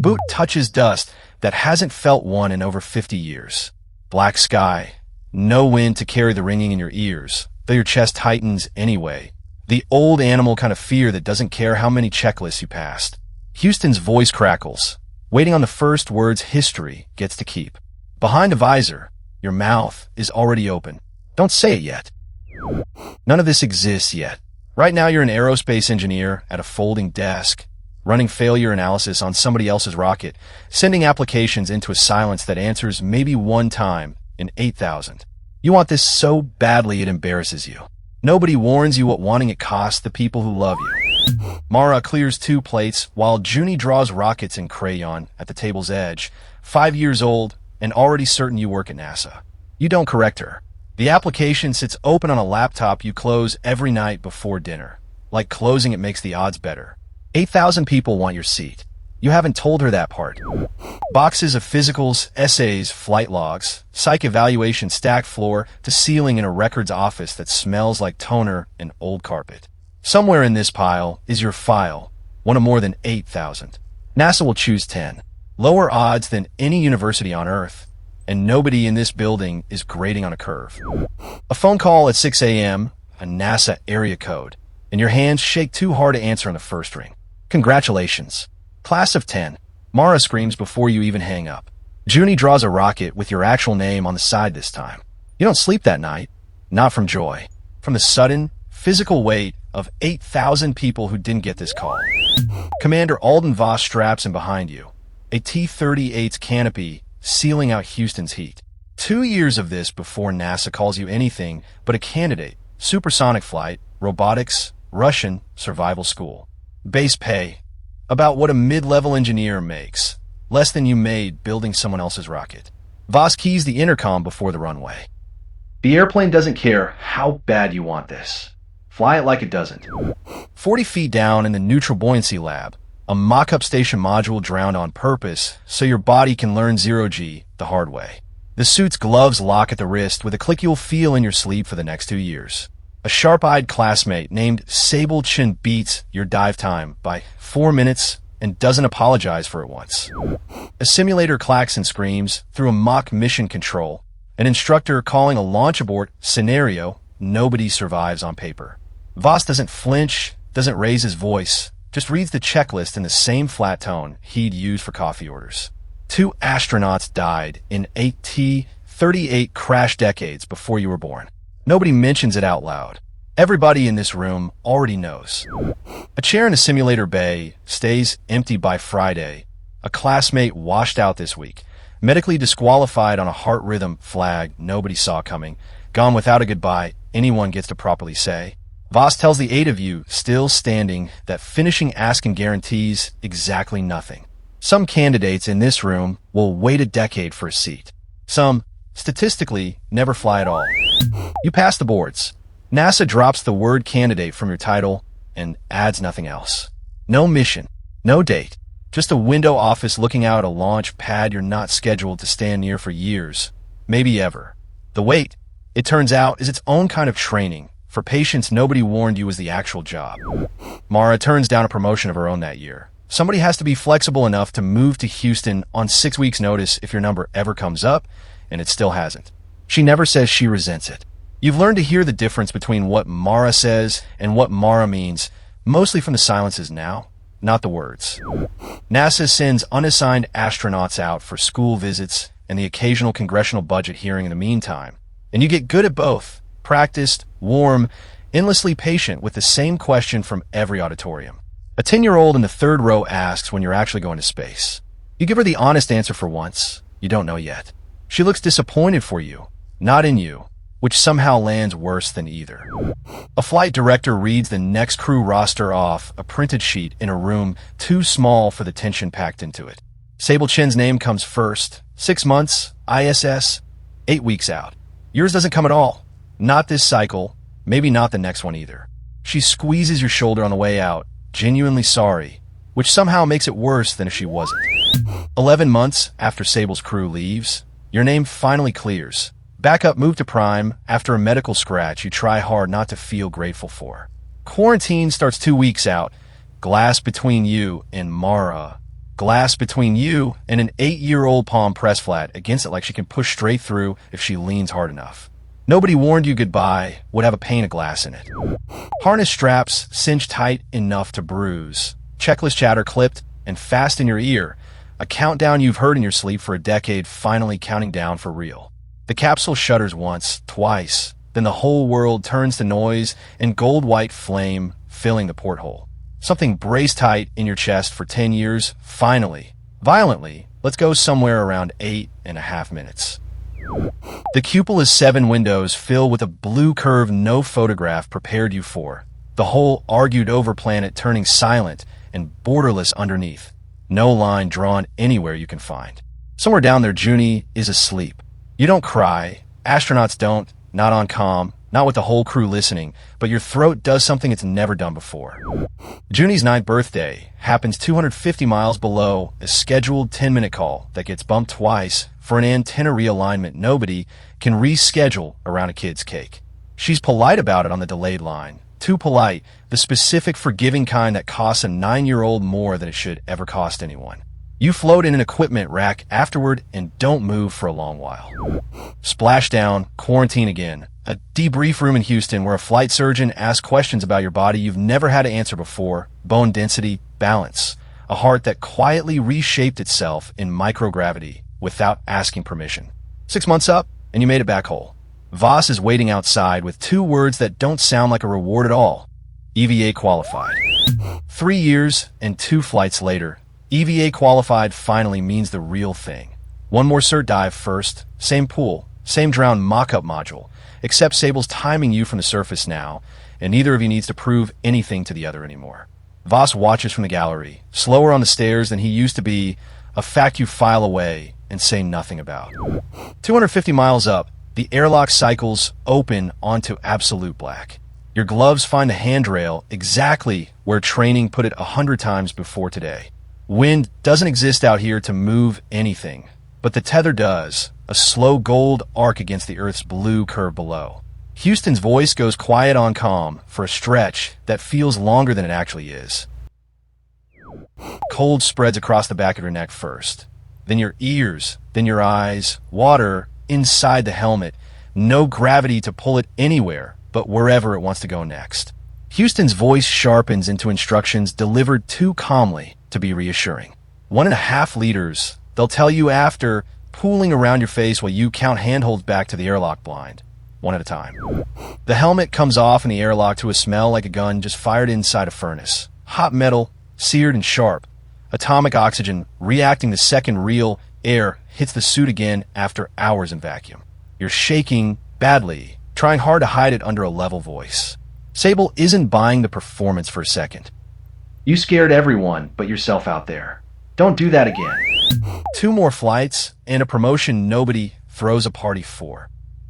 boot touches dust that hasn't felt one in over 50 years. Black sky. No wind to carry the ringing in your ears, though your chest tightens anyway. The old animal kind of fear that doesn't care how many checklists you passed. Houston's voice crackles. Waiting on the first words history gets to keep. Behind a visor, your mouth is already open. Don't say it yet. None of this exists yet. Right now you're an aerospace engineer at a folding desk, running failure analysis on somebody else's rocket, sending applications into a silence that answers maybe one time in 8,000. You want this so badly it embarrasses you. Nobody warns you what wanting it costs the people who love you. Mara clears 2 plates while Junie draws rockets in crayon at the table's edge, 5 years old and already certain you work at NASA. You don't correct her. The application sits open on a laptop you close every night before dinner. Like closing it makes the odds better. 8,000 people want your seat. You haven't told her that part. Boxes of physicals, essays, flight logs, psych evaluation stacked floor to ceiling in a records office that smells like toner and old carpet. Somewhere in this pile is your file, one of more than 8,000. NASA will choose 10. Lower odds than any university on Earth, and nobody in this building is grading on a curve. A phone call at 6 a.m., a NASA area code, and your hands shake too hard to answer on the first ring. Congratulations. Class of 10. Mara screams before you even hang up. Junie draws a rocket with your actual name on the side this time. You don't sleep that night. Not from joy. From the sudden, physical weight of 8,000 people who didn't get this call. Commander Alden Voss straps in behind you. A T-38's canopy sealing out Houston's heat. 2 years of this before NASA calls you anything but a candidate. Supersonic flight, robotics, Russian, survival school. Base pay. About what a mid-level engineer makes. Less than you made building someone else's rocket. Voss keys the intercom before the runway. The airplane doesn't care how bad you want this. Fly it like it doesn't. 40 feet down in the Neutral Buoyancy Lab, a mock-up station module drowned on purpose so your body can learn zero-G the hard way. The suit's gloves lock at the wrist with a click you'll feel in your sleep for the next 2 years. A sharp-eyed classmate named Sable Chen beats your dive time by 4 minutes and doesn't apologize for it once. A simulator clacks and screams through a mock mission control. An instructor calling a launch abort scenario nobody survives on paper. Voss doesn't flinch, doesn't raise his voice, just reads the checklist in the same flat tone he'd use for coffee orders. 2 astronauts died in 8 T-38 crash decades before you were born. Nobody mentions it out loud. Everybody in this room already knows. A chair in a simulator bay stays empty by Friday. A classmate washed out this week. Medically disqualified on a heart rhythm flag nobody saw coming. Gone without a goodbye anyone gets to properly say. Voss tells the 8 of you still standing that finishing Ascan guarantees exactly nothing. Some candidates in this room will wait a decade for a seat. Some, statistically, never fly at all. You pass the boards. NASA drops the word candidate from your title and adds nothing else. No mission, no date, just a window office looking out at a launch pad you're not scheduled to stand near for years, maybe ever. The wait, it turns out, is its own kind of training for patients nobody warned you was the actual job. Mara turns down a promotion of her own that year. Somebody has to be flexible enough to move to Houston on 6 weeks' notice if your number ever comes up, and it still hasn't. She never says she resents it. You've learned to hear the difference between what Mara says and what Mara means, mostly from the silences now, not the words. NASA sends unassigned astronauts out for school visits and the occasional congressional budget hearing in the meantime. And you get good at both, practiced, warm, endlessly patient with the same question from every auditorium. A 10-year-old in the 3rd row asks when you're actually going to space. You give her the honest answer for once. You don't know yet. She looks disappointed for you, not in you, which somehow lands worse than either. A flight director reads the next crew roster off a printed sheet in a room too small for the tension packed into it. Sable Chen's name comes first. 6 months, ISS, 8 weeks out. Yours doesn't come at all. Not this cycle, maybe not the next one either. She squeezes your shoulder on the way out, genuinely sorry, which somehow makes it worse than if she wasn't. 11 months after Sable's crew leaves, your name finally clears. Backup moved to Prime after a medical scratch you try hard not to feel grateful for. Quarantine starts 2 weeks out. Glass between you and Mara. Glass between you and an 8-year-old palm pressed flat against it like she can push straight through if she leans hard enough. Nobody warned you goodbye would have a pane of glass in it. Harness straps cinched tight enough to bruise. Checklist chatter clipped and fast in your ear. A countdown you've heard in your sleep for a decade finally counting down for real. The capsule shudders once, twice. Then the whole world turns to noise and gold-white flame filling the porthole. Something braced tight in your chest for 10 years, finally, violently, lets go somewhere around 8.5 minutes. The cupola's 7 windows fill with a blue curve no photograph prepared you for. The whole argued-over planet turning silent and borderless underneath. No line drawn anywhere you can find. Somewhere down there, Junie is asleep. You don't cry. Astronauts don't. Not on comm. Not with the whole crew listening. But your throat does something it's never done before. Junie's 9th birthday happens 250 miles below a scheduled 10-minute call that gets bumped twice for an antenna realignment nobody can reschedule around a kid's cake. She's polite about it on the delayed line. Too polite, the specific forgiving kind that costs a 9-year-old more than it should ever cost anyone. You float in an equipment rack afterward and don't move for a long while. Splashdown, quarantine again. A debrief room in Houston where a flight surgeon asks questions about your body you've never had to answer before. Bone density, balance. A heart that quietly reshaped itself in microgravity without asking permission. 6 months up, and you made it back whole. Voss is waiting outside with 2 words that don't sound like a reward at all. EVA qualified. 3 years and 2 flights later, EVA qualified finally means the real thing. One more cert dive first, same pool, same drown mock-up module, except Sable's timing you from the surface now, and neither of you needs to prove anything to the other anymore. Voss watches from the gallery, slower on the stairs than he used to be, a fact you file away and say nothing about. 250 miles up, the airlock cycles open onto absolute black. Your gloves find the handrail exactly where training put it 100 times before today. Wind doesn't exist out here to move anything, but the tether does, a slow gold arc against the Earth's blue curve below. Houston's voice goes quiet on comm for a stretch that feels longer than it actually is. Cold spreads across the back of your neck first, then your ears, then your eyes, water inside the helmet, no gravity to pull it anywhere but wherever it wants to go next. Houston's voice sharpens into instructions delivered too calmly to be reassuring. 1.5 liters, they'll tell you after, pooling around your face while you count handholds back to the airlock blind, one at a time. The helmet comes off in the airlock to a smell like a gun just fired inside a furnace. Hot metal, seared and sharp. Atomic oxygen reacting the second real air hits the suit again after hours in vacuum. You're shaking badly, trying hard to hide it under a level voice. Sable isn't buying the performance for a second. You scared everyone but yourself out there. Don't do that again. 2 more flights and a promotion nobody throws a party for.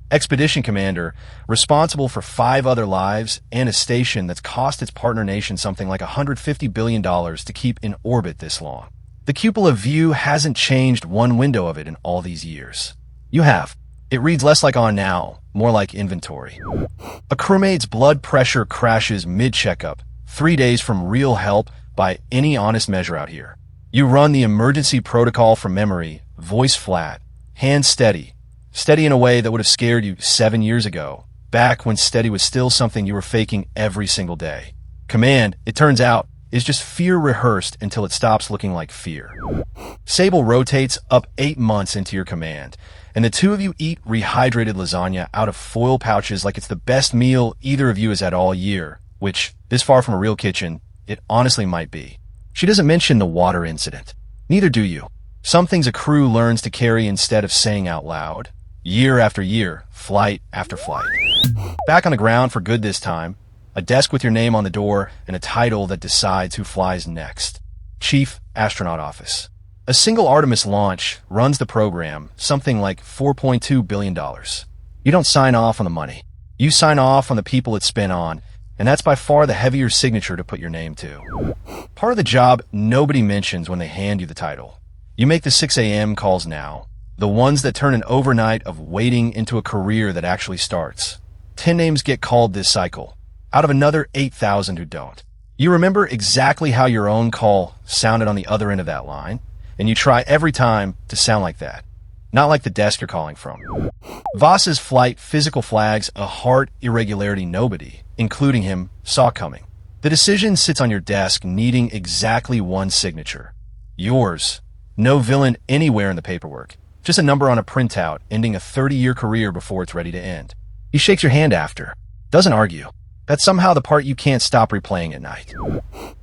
Expedition Commander, responsible for 5 other lives and a station that's cost its partner nation something like $150 billion to keep in orbit this long. The cupola view hasn't changed one window of it in all these years. You have. It reads less like on now, more like inventory. A crewmate's blood pressure crashes mid-checkup, 3 days from real help by any honest measure out here. You run the emergency protocol from memory, voice flat, hands steady. Steady in a way that would have scared you 7 years ago, back when steady was still something you were faking every single day. Command, it turns out, is just fear rehearsed until it stops looking like fear. Sable rotates up 8 months into your command, and the 2 of you eat rehydrated lasagna out of foil pouches like it's the best meal either of you has had all year, which, this far from a real kitchen, it honestly might be. She doesn't mention the water incident. Neither do you. Some things a crew learns to carry instead of saying out loud. Year after year, flight after flight. Back on the ground for good this time, a desk with your name on the door and a title that decides who flies next. Chief Astronaut Office. A single Artemis launch runs the program, something like $4.2 billion. You don't sign off on the money. You sign off on the people it's spent on, and that's by far the heavier signature to put your name to. Part of the job nobody mentions when they hand you the title. You make the 6 a.m. calls now, the ones that turn an overnight of waiting into a career that actually starts. 10 names get called this cycle, out of another 8,000 who don't. You remember exactly how your own call sounded on the other end of that line, and you try every time to sound like that, not like the desk you're calling from. Voss's flight physical flags a heart irregularity nobody, including him, saw coming. The decision sits on your desk needing exactly one signature. Yours. No villain anywhere in the paperwork. Just a number on a printout ending a 30-year career before it's ready to end. He shakes your hand after. Doesn't argue. That's somehow the part you can't stop replaying at night.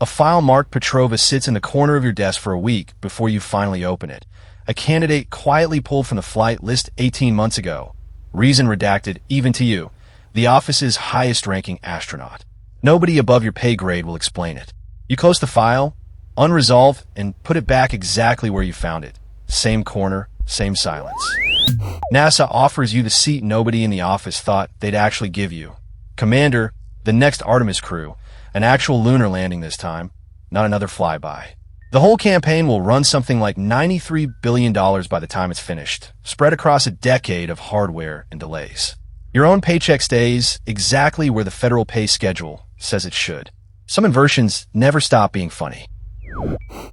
A file marked Petrova sits in the corner of your desk for a week before you finally open it. A candidate quietly pulled from the flight list 18 months ago. Reason redacted, even to you. The office's highest-ranking astronaut. Nobody above your pay grade will explain it. You close the file, unresolved, and put it back exactly where you found it. Same corner, same silence. NASA offers you the seat nobody in the office thought they'd actually give you. Commander, the next Artemis crew, an actual lunar landing this time, not another flyby. The whole campaign will run something like $93 billion by the time it's finished, spread across a decade of hardware and delays. Your own paycheck stays exactly where the federal pay schedule says it should. Some inversions never stop being funny.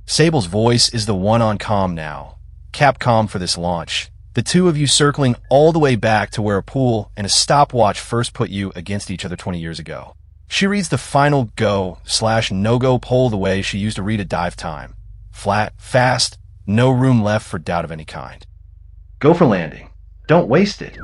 Sable's voice is the one on comm now. Capcom for this launch. The two of you circling all the way back to where a pool and a stopwatch first put you against each other 20 years ago. She reads the final go/no-go poll the way she used to read a dive time. Flat, fast, no room left for doubt of any kind. Go for landing. Don't waste it.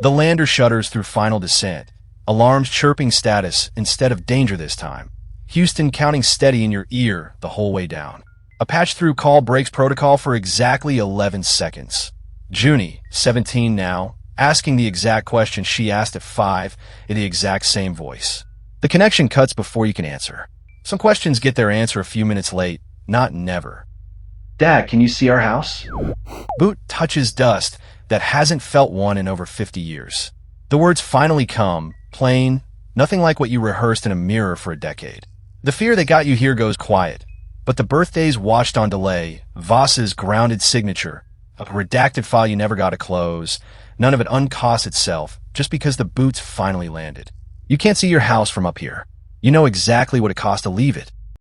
The lander shudders through final descent. Alarms chirping status instead of danger this time. Houston counting steady in your ear the whole way down. A patch-through call breaks protocol for exactly 11 seconds. Junie, 17 now, asking the exact question she asked at 5 in the exact same voice. The connection cuts before you can answer. Some questions get their answer a few minutes late, not never. Dad, can you see our house? Boot touches dust that hasn't felt one in over 50 years. The words finally come, plain, nothing like what you rehearsed in a mirror for a decade. The fear that got you here goes quiet, but the birthdays watched on delay, Voss's grounded signature, a redacted file you never got to close, none of it uncost itself, just because the boots finally landed. You can't see your house from up here. You know exactly what it cost to leave it.